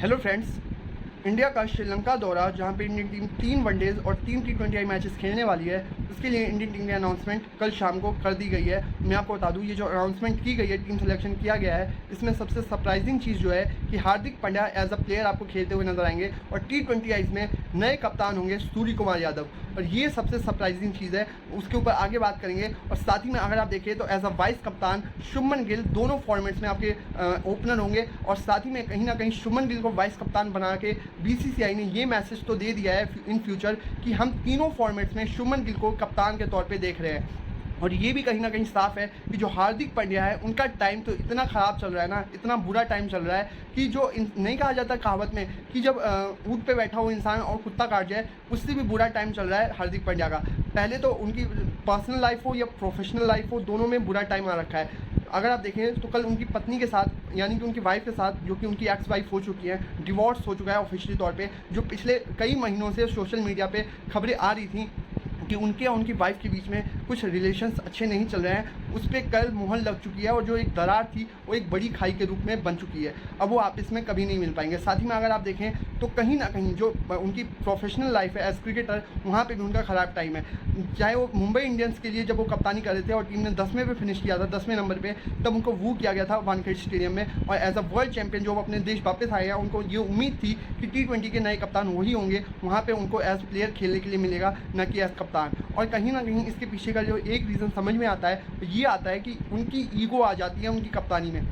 Hello friends, India का श्रीलंका दौरा जहां पे इंडियन टीम 3 वनडेज और 3 T20I मैचेस खेलने वाली है, उसके लिए इंडियन टीम की अनाउंसमेंट कल शाम को कर दी गई है। मैं आपको बता दूं, ये जो अनाउंसमेंट की गई है, टीम सिलेक्शन किया गया है, इसमें सबसे सरप्राइजिंग चीज़ जो है कि Hardik Pandya as a player आपको खेलते हुए नजर आएंगे और T20I में नए कप्तान होंगे सूर्य कुमार यादव, और ये सबसे सरप्राइजिंग चीज़ है। उसके ऊपर आगे बात करेंगे। और साथ ही में अगर आप देखें तो एज अ वाइस कप्तान शुभमन गिल दोनों फॉर्मेट्स में आपके ओपनर होंगे, और साथ ही में कहीं ना कहीं शुभमन गिल को वाइस कप्तान बना के BCCI ने ये मैसेज तो दे दिया है इन फ्यूचर कि हम तीनों फॉर्मेट्स में शुभमन गिल को कप्तान के तौर पे देख रहे हैं। और ये भी कहीं ना कहीं साफ है कि जो हार्दिक पांड्या है, उनका टाइम तो इतना ख़राब चल रहा है ना, इतना बुरा टाइम चल रहा है कि जो नहीं कहा जाता कहावत में कि जब ऊँट पे बैठा हो इंसान और कुत्ता काट जाए, उससे भी बुरा टाइम चल रहा है हार्दिक पांड्या का। पहले तो उनकी पर्सनल लाइफ हो या प्रोफेशनल लाइफ हो, दोनों में बुरा टाइम आ रखा है। अगर आप देखें तो कल उनकी पत्नी के साथ, यानी कि उनकी वाइफ के साथ, जो कि उनकी एक्स वाइफ हो चुकी है, डिवोर्स हो चुका है ऑफिशियली तौर पे, जो पिछले कई महीनों से सोशल मीडिया पे खबरें आ रही थी कि उनके और उनकी वाइफ के बीच में कुछ रिलेशंस अच्छे नहीं चल रहे हैं, उस पर कल मुहर लग चुकी है, और जो एक दरार थी वो एक बड़ी खाई के रूप में बन चुकी है। अब वो आपस में कभी नहीं मिल पाएंगे। साथ ही में अगर आप देखें तो कहीं ना कहीं जो उनकी प्रोफेशनल लाइफ है एज क्रिकेटर, वहाँ पे भी उनका ख़राब टाइम है। चाहे वो मुंबई इंडियंस के लिए जब वो कप्तानी कर रहे थे और टीम ने 10वें पे फिनिश किया था, 10वें नंबर पे, तब उनको वो किया गया था वानखेड़े स्टेडियम में, और एज अ वर्ल्ड चैंपियन जो अपने देश वापस आए हैं, उनको ये उम्मीद थी कि T20 के नए कप्तान वही होंगे, वहाँ पे उनको एज प्लेयर खेलने के लिए मिलेगा, न कि एज कप्तान। और कहीं ना कहीं इसके पीछे का जो एक रीज़न समझ में आता है, तो ये आता है कि उनकी ईगो आ जाती है उनकी कप्तानी में,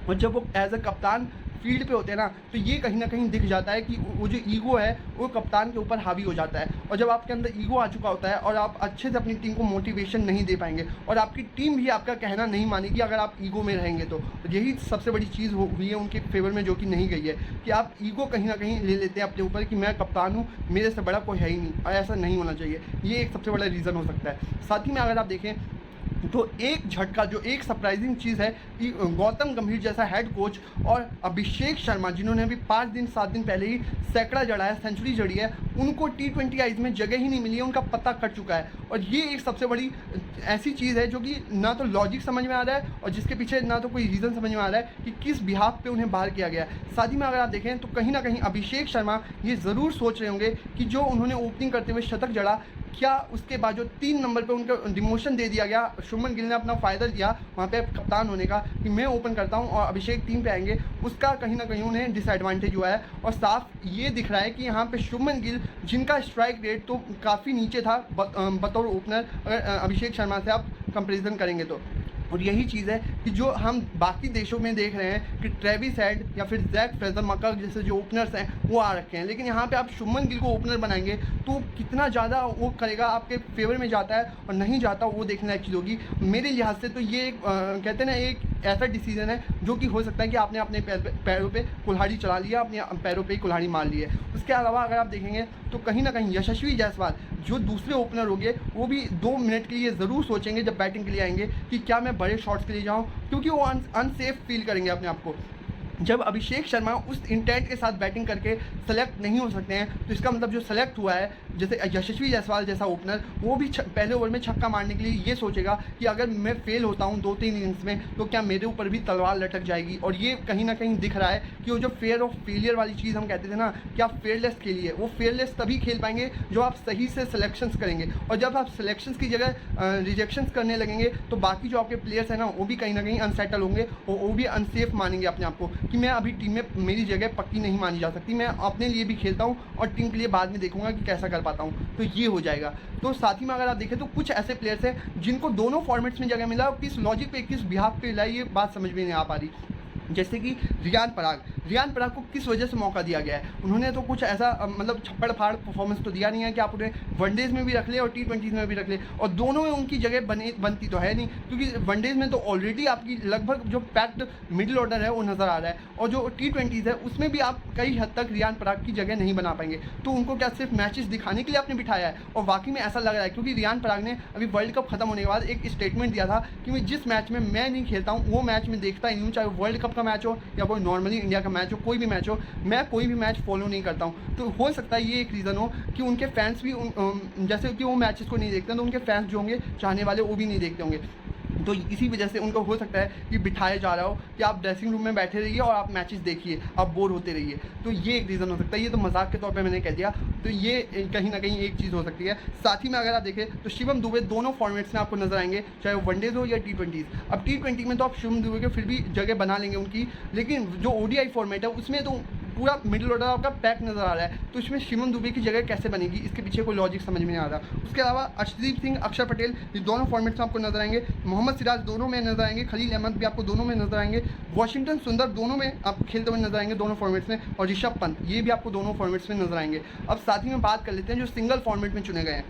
और जब वो एज अ कप्तान फील्ड पे होते हैं ना, तो ये कहीं ना कहीं दिख जाता है कि वो जो ईगो है वो कप्तान के ऊपर हावी हो जाता है। और जब आपके अंदर ईगो आ चुका होता है और आप अच्छे से अपनी टीम को मोटिवेशन नहीं दे पाएंगे, और आपकी टीम भी आपका कहना नहीं मानेगी अगर आप ईगो में रहेंगे, तो यही सबसे बड़ी चीज़ हुई है उनके फेवर में, जो कि नहीं गई है कि आप ईगो कहीं ना कहीं ले लेते हैं अपने ऊपर कि मैं कप्तान हूँ, मेरे से बड़ा कोई है ही नहीं, और ऐसा नहीं होना चाहिए। ये एक सबसे बड़ा रीज़न हो सकता है। साथ ही में अगर आप देखें तो एक झटका, जो एक सरप्राइजिंग चीज़ है कि गौतम गंभीर जैसा हेड कोच और अभिषेक शर्मा, जिन्होंने अभी 5 दिन 7 दिन पहले ही सैकड़ा जड़ा है, सेंचुरी जड़ी है, उनको T20I में जगह ही नहीं मिली है, उनका पता कट चुका है। और ये एक सबसे बड़ी ऐसी चीज़ है जो कि ना तो लॉजिक समझ में आ रहा है, और जिसके पीछे ना तो कोई रीज़न समझ में आ रहा है कि किस बिहाफ पे उन्हें बाहर किया गया है। साथ ही में अगर आप देखें तो कहीं ना कहीं अभिषेक शर्मा ये ज़रूर सोच रहे होंगे कि जो उन्होंने ओपनिंग करते हुए शतक जड़ा, क्या उसके बाद जो 3 नंबर पे उनका डिमोशन दे दिया गया, शुभमन गिल ने अपना फ़ायदा लिया वहाँ पे कप्तान होने का कि मैं ओपन करता हूँ और अभिषेक टीम पे आएंगे, उसका कहीं ना कहीं उन्हें डिसएडवांटेज हुआ है। और साफ ये दिख रहा है कि यहाँ पे शुभमन गिल, जिनका स्ट्राइक रेट तो काफ़ी नीचे था बतौर ओपनर, अगर अभिषेक शर्मा से आप कंपेरिजन करेंगे तो, और यही चीज़ है कि जो हम बाकी देशों में देख रहे हैं कि ट्रेविस हेड या फिर जैक फ्रेजर मकर जैसे जो ओपनर्स हैं वो आ रखे हैं, लेकिन यहाँ पे आप शुभमन गिल को ओपनर बनाएंगे तो कितना ज़्यादा वो करेगा, आपके फेवर में जाता है और नहीं जाता, वो देखने लायक चीज़ होगी। मेरे लिहाज से तो ये कहते हैं ना, एक ऐसा डिसीजन है जो कि हो सकता है कि आपने अपने पैरों पे कुल्हाड़ी चला लिया, अपने पैरों पे ही कुल्हाड़ी मार ली है। उसके अलावा अगर आप देखेंगे तो कहीं ना कहीं यशस्वी जायसवाल जो दूसरे ओपनर होंगे, वो भी 2 मिनट के लिए ज़रूर सोचेंगे जब बैटिंग के लिए आएंगे कि क्या मैं बड़े शॉट्स के लिए जाऊँ, क्योंकि वो अनसेफ फील करेंगे अपने आप को। जब अभिषेक शर्मा उस इंटेंट के साथ बैटिंग करके सेलेक्ट नहीं हो सकते हैं, तो इसका मतलब जो सेलेक्ट हुआ है, जैसे यशस्वी जायसवाल जैसा ओपनर, वो भी पहले ओवर में छक्का मारने के लिए ये सोचेगा कि अगर मैं फेल होता हूँ 2-3 इनिंग्स में, तो क्या मेरे ऊपर भी तलवार लटक जाएगी। और ये कहीं ना कहीं दिख रहा है कि वो जो फेयर ऑफ फेलियर वाली चीज़ हम कहते थे ना कि आप फेयरलेस खेलिए, वो फेयरलेस तभी खेल पाएंगे जो आप सही से सिलेक्शंस करेंगे। और जब आप सिलेक्शंस की जगह रिजेक्शंस करने लगेंगे, तो बाकी जो आपके प्लेयर्स हैं ना, वो भी कहीं ना कहीं अनसेटल होंगे, और वो भी अनसेफ मानेंगे अपने आप को कि मैं अभी टीम में, मेरी जगह पक्की नहीं मानी जा सकती, मैं अपने लिए भी खेलता हूँ और टीम के लिए बाद में देखूंगा कि कैसा कर पाता हूँ, तो ये हो जाएगा। तो साथ ही में अगर आप देखें तो कुछ ऐसे प्लेयर्स हैं जिनको दोनों फॉर्मेट्स में जगह मिला, और किस लॉजिक पे, किस बिहाफ पे मिला, ये बात समझ में नहीं आ पा रही। जैसे कि रियान पराग को किस वजह से मौका दिया गया है, उन्होंने तो कुछ ऐसा मतलब छप्पड़ फाड़ परफॉर्मेंस तो दिया नहीं है कि आप उन्हें वनडेज़ में भी रख ले और T20 में भी रख ले, और दोनों में उनकी जगह बनती तो है नहीं, क्योंकि वनडेज़ में तो ऑलरेडी आपकी लगभग जो पैक्ड मिडिल ऑर्डर है वो नज़र आ रहा है, और जो T20 है उसमें भी आप कई हद तक रियान पराग की जगह नहीं बना पाएंगे। तो उनको क्या सिर्फ मैचेस दिखाने के लिए आपने बिठाया है? और वाकई में ऐसा लग रहा है, क्योंकि रियान पराग ने अभी वर्ल्ड कप खत्म होने के बाद एक स्टेटमेंट दिया था कि मैं जिस मैच में मैं नहीं खेलता हूँ वो मैच में देखता ही नहीं हूँ, चाहे वर्ल्ड कप का मैच हो या कोई नॉर्मली इंडिया का मैच हो, कोई भी मैच हो, मैं कोई भी मैच फॉलो नहीं करता हूँ। तो हो सकता है ये एक रीज़न हो कि उनके फैंस भी जैसे कि वो मैचेस को नहीं देखते हैं, तो उनके फैंस जो होंगे चाहने वाले, वो भी नहीं देखते होंगे। तो इसी वजह से उनको हो सकता है कि बिठाया जा रहा हो कि आप ड्रेसिंग रूम में बैठे रहिए और आप मैचेस देखिए, आप बोर होते रहिए। तो ये एक रीज़न हो सकता है, ये तो मजाक के तौर पे मैंने कह दिया। तो ये कहीं ना कहीं एक चीज़ हो सकती है। साथ ही में अगर आप देखें तो शिवम दुबे दोनों फॉर्मेट्स में आपको नजर आएंगे, चाहे वो वनडेज हो या T20। अब T20 में तो आप शिवम दुबे के फिर भी जगह बना लेंगे उनकी, लेकिन जो ODI फॉर्मेट है उसमें तो पूरा मिडिल ऑर्डर आपका पैक नज़र आ रहा है, तो इसमें शिवम दुबे की जगह कैसे बनेगी, इसके पीछे कोई लॉजिक समझ में नहीं आ रहा। उसके अलावा अर्शदीप सिंह, अक्षर पटेल, ये दोनों फॉर्मेट्स में आपको नजर आएंगे। मोहम्मद सिराज दोनों में नजर आएंगे, खलील अहमद भी आपको दोनों में नजर आएंगे, वाशिंगटन सुंदर दोनों में आपको खेलते हुए नजर आएंगे दोनों फॉर्मेट्स में, और ऋषभ पंत ये भी आपको दोनों फॉर्मेट्स में नजर आएंगे। अब साथ ही में बात कर लेते हैं जो सिंगल फॉर्मेट में चुने गए हैं,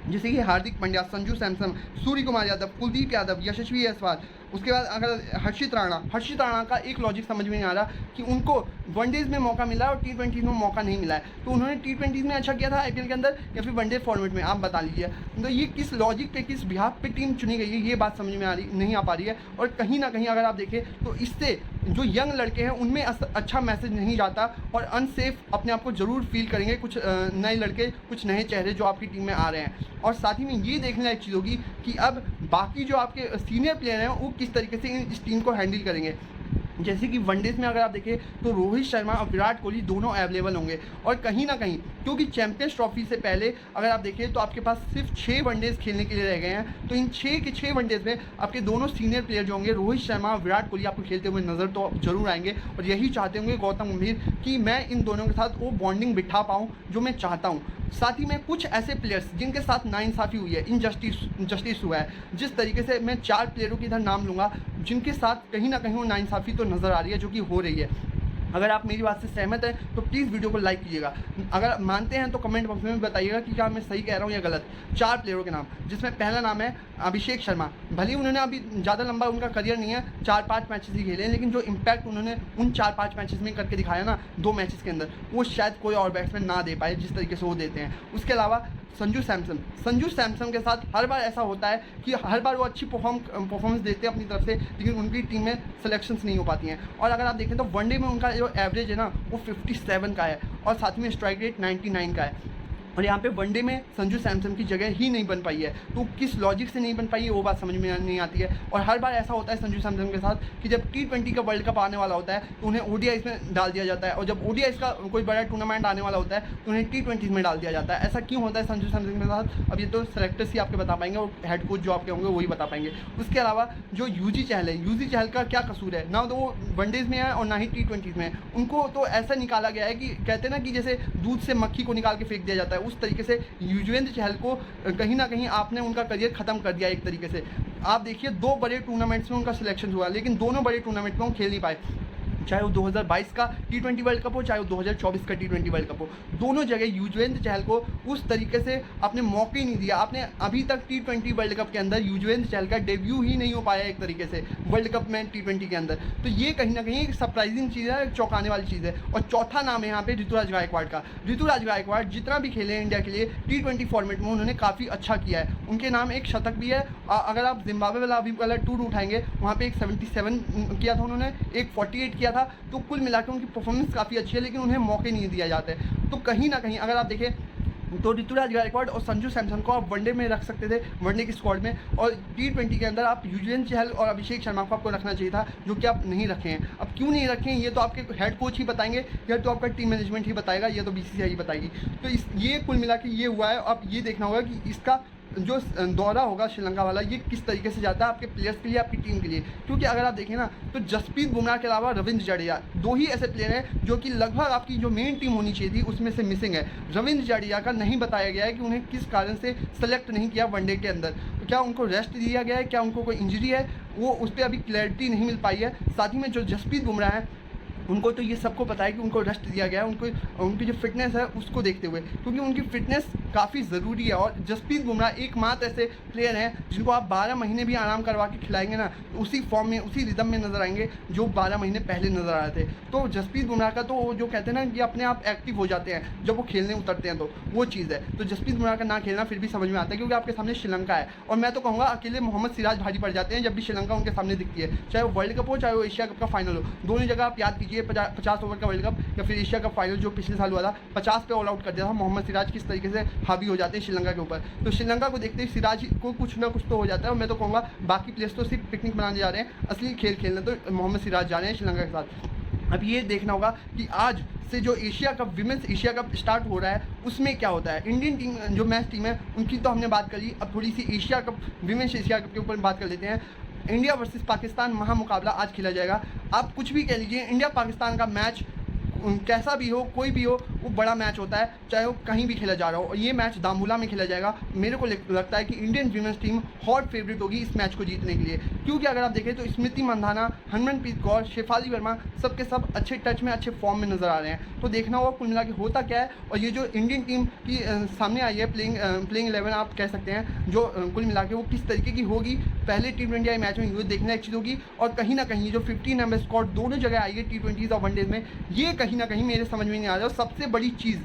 जैसे कि हार्दिक पांड्या, संजू सैमसन, सूर्य कुमार यादव, कुलदीप यादव, यशस्वी जायसवाल। उसके बाद अगर हर्षित राणा का एक लॉजिक समझ में नहीं आ रहा कि उनको वनडेज में मौका मिला है और T20 में मौका नहीं मिला है, तो उन्होंने T20 में अच्छा किया था IPL के अंदर या फिर वनडे फॉर्मेट में, आप बता लीजिए। तो ये किस लॉजिक पे, किस बिहाफ पे टीम चुनी गई है, ये बात समझ में नहीं आ पा रही है। और कहीं ना कहीं अगर आप देखें तो इससे जो यंग लड़के हैं उनमें अच्छा मैसेज नहीं जाता और अनसेफ अपने आप को ज़रूर फील करेंगे कुछ नए लड़के, कुछ नए चेहरे जो आपकी टीम में आ रहे हैं। और साथ ही में ये देखने लायक चीज़ होगी कि अब बाकी जो आपके सीनियर प्लेयर हैं वो किस तरीके से इस टीम को हैंडल करेंगे। जैसे कि वनडेज में अगर आप देखें तो रोहित शर्मा और विराट कोहली दोनों अवेलेबल होंगे, और कहीं ना कहीं क्योंकि चैंपियंस ट्रॉफी से पहले अगर आप देखें तो आपके पास सिर्फ 6 वनडेज खेलने के लिए रह गए हैं, तो इन 6 के 6 वनडेज में आपके दोनों सीनियर प्लेयर जो होंगे रोहित शर्मा और विराट कोहली आपको खेलते हुए नज़र तो जरूर आएंगे। और यही चाहते होंगे गौतम गंभीर कि मैं इन दोनों के साथ वो बॉन्डिंग बिठा पाऊँ जो मैं चाहता हूँ। साथ ही में कुछ ऐसे प्लेयर्स जिनके साथ नाइंसाफ़ी हुई है, इनजस्टिस हुआ है, जिस तरीके से मैं 4 प्लेयरों की इधर नाम लूँगा जिनके साथ कहीं ना कहीं वो नाइंसाफ़ी तो नज़र आ रही है जो कि हो रही है। अगर आप मेरी बात से सहमत हैं तो प्लीज़ वीडियो को लाइक कीजिएगा, अगर मानते हैं तो कमेंट बॉक्स में बताइएगा कि क्या मैं सही कह रहा हूँ या गलत। 4 प्लेयरों के नाम, जिसमें पहला नाम है अभिषेक शर्मा। भले ही उन्होंने अभी ज़्यादा लंबा उनका करियर नहीं है, 4-5 मैचेस ही खेले हैं, लेकिन जो इम्पैक्ट उन्होंने उन 4-5 मैचेस में करके दिखाया ना 2 मैचेस के अंदर, वो शायद कोई और बैट्समैन ना दे पाए जिस तरीके से वो देते हैं। उसके अलावा संजू सैमसन के साथ हर बार ऐसा होता है कि हर बार वो अच्छी परफॉर्मेंस देते हैं अपनी तरफ से, लेकिन उनकी टीम में सिलेक्शंस नहीं हो पाती हैं। और अगर आप देखें तो वनडे में उनका जो एवरेज है ना वो 57 का है, और साथ में स्ट्राइक रेट 99 का है, और यहाँ पे वनडे में संजू सैमसन की जगह ही नहीं बन पाई है। तो किस लॉजिक से नहीं बन पाई है वो बात समझ में नहीं आती है। और हर बार ऐसा होता है संजू सैमसन के साथ कि जब T20 का वर्ल्ड कप आने वाला होता है तो उन्हें ODI में डाल दिया जाता है, और जब ODI का कोई बड़ा टूर्नामेंट आने वाला होता है तो उन्हें T20 में डाल दिया जाता है। ऐसा क्यों होता है संजू सैमसन के साथ, अब ये तो सेलेक्टर्स ही आपके बता पाएंगे और हेड कोच जो आपके होंगे वही बता पाएंगे। उसके अलावा जो यूजी चहल का क्या कसूर है, ना तो वो वनडेज में है और ना ही T20 में है। उनको तो ऐसा निकाला गया है कि कहते हैं ना कि जैसे दूध से मक्खी को निकाल के फेंक दिया जाता है, उस तरीके से युजवेंद्र चहल को कहीं ना कहीं आपने उनका करियर ख़त्म कर दिया एक तरीके से। आप देखिए 2 बड़े टूर्नामेंट्स में उनका सिलेक्शन हुआ, लेकिन दोनों बड़े टूर्नामेंट में वो खेल नहीं पाए, चाहे वो 2022 का T20 वर्ल्ड कप हो, चाहे वो 2024 का T20 वर्ल्ड कप हो। दोनों जगह युजवेंद्र चहल को उस तरीके से आपने मौके ही नहीं दिया। आपने अभी तक T20 वर्ल्ड कप के अंदर युजवेंद्र चहल का डेब्यू ही नहीं हो पाया एक तरीके से वर्ल्ड कप में T20 के अंदर। तो ये कहीं ना कहीं एक सरप्राइजिंग चीज़ है, एक चौंकाने वाली चीज़ है। और चौथा नाम है यहाँ पे ऋतुराज गायकवाड़ का। ऋतुराज गायकवाड़ जितना भी खेले हैं इंडिया के लिए T20 फॉर्मेट में उन्होंने काफ़ी अच्छा किया है। उनके नाम एक शतक भी है, अगर आप जिम्बाब्वे वाला अभी वाला टूर उठाएंगे वहाँ पे एक 77 किया था उन्होंने, एक 48 किया था। तो कुल मिलाकर उनकी परफॉर्मेंस काफ़ी अच्छी है, लेकिन उन्हें मौके नहीं दिया जाते। तो कहीं ना कहीं अगर आप देखें तो ऋतुराज गायकवाड़ और संजू सैमसन को आप वनडे में रख सकते थे, वनडे की स्क्वाड में, और T20 के अंदर आप युजवेंद्र चहल और अभिषेक शर्मा को आपको रखना चाहिए था, जो कि आप नहीं रखे हैं। अब क्यों नहीं रखे हैं ये तो आपके हेड कोच ही बताएंगे या तो आपका टीम मैनेजमेंट ही बताएगा, या तो BCCI ही बताएगी। तो ये कुल मिला के ये हुआ है। अब ये देखना होगा कि इसका जो दौरा होगा श्रीलंका वाला ये किस तरीके से जाता है आपके प्लेयर्स के लिए, आपकी टीम के लिए। क्योंकि अगर आप देखें ना तो जसप्रीत बुमराह के अलावा रविंद्र जडेजा 2 ही ऐसे प्लेयर हैं जो कि लगभग आपकी जो मेन टीम होनी चाहिए थी उसमें से मिसिंग है। रविंद्र जडेजा का नहीं बताया गया है कि उन्हें किस कारण से सेलेक्ट नहीं किया वनडे के अंदर, क्या उनको रेस्ट दिया गया है, क्या उनको कोई इंजरी है, वो उस पर अभी क्लैरिटी नहीं मिल पाई है। साथ ही में जो जसप्रीत बुमराह है उनको तो ये सबको पता है कि उनको रेस्ट दिया गया है, उनकी जो फिटनेस है उसको देखते हुए, क्योंकि उनकी फिटनेस काफ़ी ज़रूरी है। और जसप्रीत बुमराह एकमात्र ऐसे प्लेयर हैं जिनको आप 12 महीने भी आराम करवा के खिलाएंगे ना तो उसी फॉर्म में, उसी रिदम में नज़र आएंगे जो 12 महीने पहले नज़र आ रहे थे। तो जसप्रीत बुमराह का तो जो कहते हैं ना कि अपने आप एक्टिव हो जाते हैं जब वो खेलने उतरते हैं, तो वो चीज़ है। तो जसप्रीत बुमराह का ना खेलना फिर भी समझ में आता है, क्योंकि आपके सामने श्रीलंका है। और मैं तो कहूँगा अकेले मोहम्मद सिराज भारी पड़ जाते हैं जब भी श्रीलंका उनके सामने दिखती है, चाहे वो वर्ल्ड कप हो चाहे वो एशिया कप का फाइनल हो। दोनों जगह आप याद कीजिए ये 50 ओवर का वर्ल्ड कप या फिर एशिया कप फाइनल जो पिछले साल हुआ था 50 पे ऑल आउट कर दिया था मोहम्मद सिराज, किस तरीके से हावी हो जाते हैं श्रीलंका के ऊपर। तो श्रीलंका को देखते ही सिराज को कुछ ना कुछ तो हो जाता है, और मैं तो कहूँगा बाकी प्लेयर्स तो सिर्फ पिकनिक मनाने जा रहे हैं, असली खेल खेलने तो मोहम्मद सिराज जा रहे हैं श्रीलंका के साथ। अब ये देखना होगा कि आज से जो Asia cup women's Asia cup start हो रहा है उसमें क्या होता है। इंडियन टीम जो मैच टीम है उनकी तो हमने बात कर ली, अब थोड़ी सी Asia cup women's Asia cup के ऊपर बात कर लेते हैं। इंडिया वर्सेस पाकिस्तान महामुकाबला आज खेला जाएगा। आप कुछ भी कह लीजिए, इंडिया पाकिस्तान का मैच कैसा भी हो, कोई भी हो, वो बड़ा मैच होता है, चाहे वो कहीं भी खेला जा रहा हो, और ये मैच दामूला में खेला जाएगा। मेरे को लगता है कि Indian women's team hot favourite होगी इस मैच को जीतने के लिए, क्योंकि अगर आप देखें तो स्मृति मंधाना, हरमनप्रीत कौर, शेफाली वर्मा सबके सब अच्छे टच में, अच्छे फॉर्म में नज़र आ रहे हैं। तो देखना होगा कुल मिला के होता क्या है। और ये जो इंडियन टीम की सामने आई है प्लेइंग 11 आप कह सकते हैं, जो कुल मिला के वो किस तरीके की होगी, पहले T20 मैच में ये देखना एक चीज़ होगी। और कहीं ना कहीं जो 15 नंबर स्क्वाड दोनों जगह आई है T20 और वनडेज में, ये कहीं ना कहीं मेरे समझ में नहीं आ रहा। और सबसे बड़ी चीज़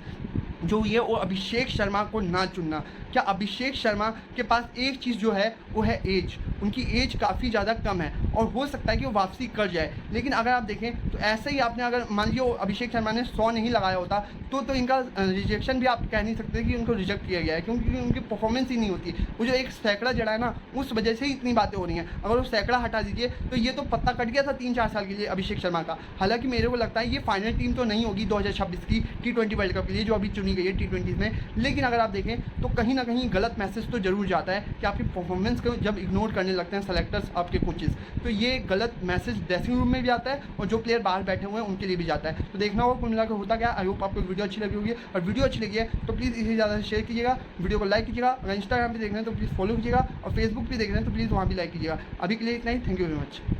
जो ये वो अभिषेक शर्मा को ना चुनना। क्या अभिषेक शर्मा के पास एक चीज़ जो है वो है एज, उनकी एज काफ़ी ज़्यादा कम है और हो सकता है कि वो वापसी कर जाए। लेकिन अगर आप देखें तो ऐसे ही आपने अगर मान लीजिए अभिषेक शर्मा ने 100 नहीं लगाया होता तो इनका रिजेक्शन भी आप कह नहीं सकते कि उनको रिजेक्ट किया गया है, क्योंकि उनकी परफॉर्मेंस ही नहीं होती। वो जो एक सैकड़ा जड़ा है ना, उस वजह से ही इतनी बातें हो रही हैं। अगर वो सैकड़ा हटा दीजिए तो ये तो पत्ता कट गया था 3-4 साल के लिए अभिषेक शर्मा का। हालांकि मेरे को लगता है ये फाइनल टीम तो नहीं होगी 2026 की T20 वर्ल्ड कप के लिए जो अभी चुनी गई है T20 में। लेकिन अगर आप देखें तो कहीं ना कहीं गलत मैसेज तो जरूर जाता है कि आपकी परफॉर्मेंस को जब इग्नोर करने लगते हैं सेलेक्टर्स, आपके कोचेस, तो ये गलत मैसेज ड्रेसिंग रूम में भी आता है और जो प्लेयर बाहर बैठे हुए हैं उनके लिए भी जाता है। तो देखना होगा कुल मिलाकर होता क्या। आई होप आपको वीडियो अच्छी लगी होगी, और वीडियो अच्छी लगी है तो प्लीज़ इसे ज़्यादा शेयर कीजिएगा, वीडियो को लाइक कीजिएगा। अगर इंस्टाग्राम पे देख रहे हैं तो प्लीज़ फॉलो कीजिएगा, और फेसबुक पे देख रहे हैं तो प्लीज़ वहाँ भी लाइक कीजिएगा। अभी के लिए इतना ही, थैंक यू वेरी मच।